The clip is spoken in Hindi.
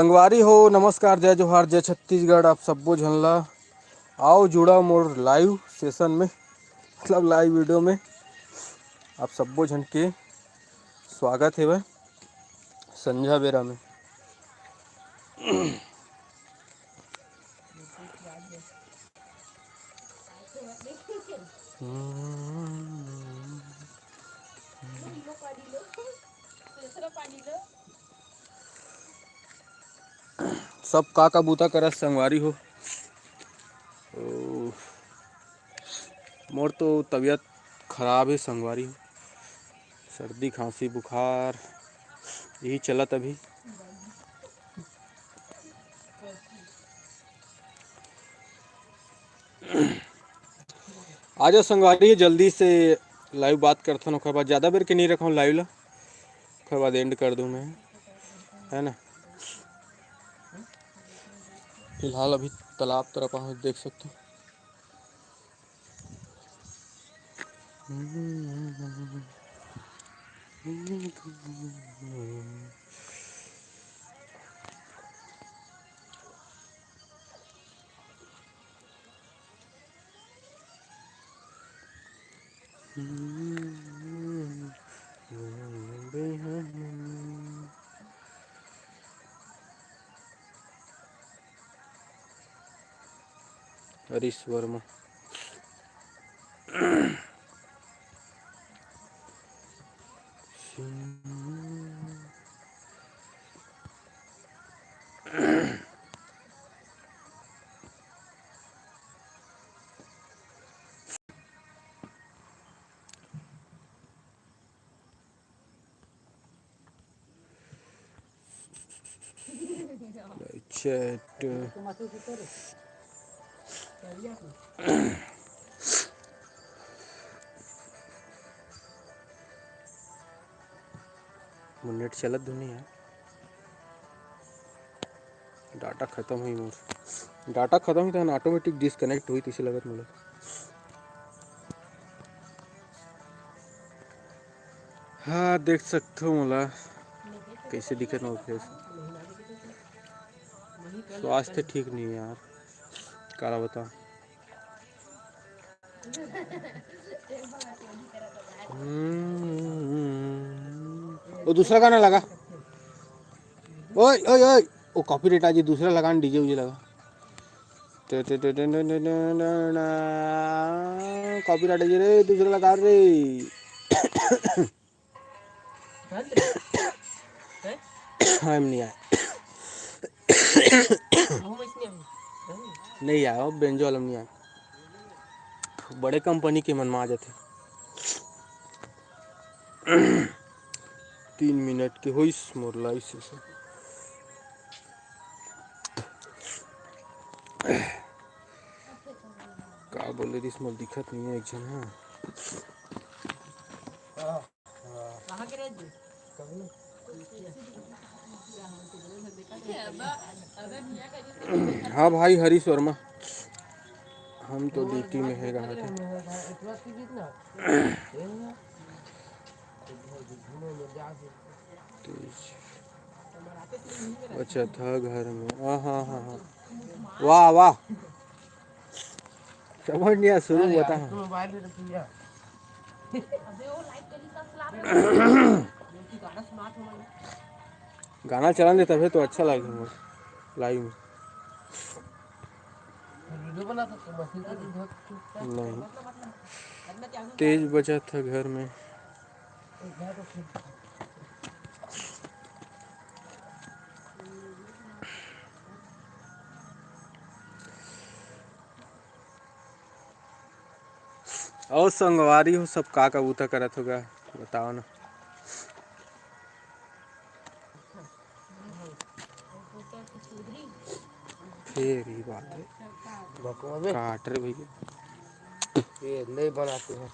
संगवारी हो नमस्कार जय जोहार जय छत्तीसगढ़। आप सब्बो झन ला आओ जुड़ा मोर लाइव सेशन में मतलब लाइव वीडियो में आप सब्बो झन के स्वागत हेवै संझा बेरा में। सब का बूता करत संगवारी हो। ओ, मोर तो तबीयत खराब है संगवारी हो। सर्दी खांसी बुखार यही चलत अभी। आजा संगवारी जल्दी से लाइव बात करथन ओकर बाद ज़्यादा बेर के नहीं रखूँ लाइव ला ओकर बाद एंड कर दूँ मैं, है ना। फिलहाल अभी तालाब तरफ पहुँच देख सकते हो। हरीश वर्मा चैट नेट चलत धुनी है। डाटा खत्म हुई मोर डाटा खत्म हुई तो ऑटोमेटिक डिस्कनेक्ट हुई इसे लगत मोला। हाँ देख सकते हो मोला कैसे दिखत मोर फेस। स्वास्थ्य ठीक नहीं है यार, काला बता। वो दूसरा गाना लगा। ओए ओए ओए वो कॉपीराइट आ जी। दूसरा लगा डीजे उजे लगा। कॉपीराइट आ जी रे। दूसरा लगा रे। हम नहीं आए नहीं आया बेंजो वाला नहीं आया। बड़े कंपनी के मन में आ जाते। 3 मिनट के होइस मोर लाइव सेशन। का बोले रिस मोर दिखत नहीं है एक जन। हाँ भाई हरीश वर्मा हम तो ड्यूटी में है रहा थे। अच्छा था घर में। हाँ हाँ हाँ हाँ वाह वाह समझ नहीं आया शुरू बता। गाना चला दे तभी तो अच्छा लगे लाइव में। नहीं तेज बजा था घर में। और संगवारी हो सब का कबूतर करत होगा बताओ ना। फिर ही बात है काट रहे भैया ये नहीं बनाते हैं।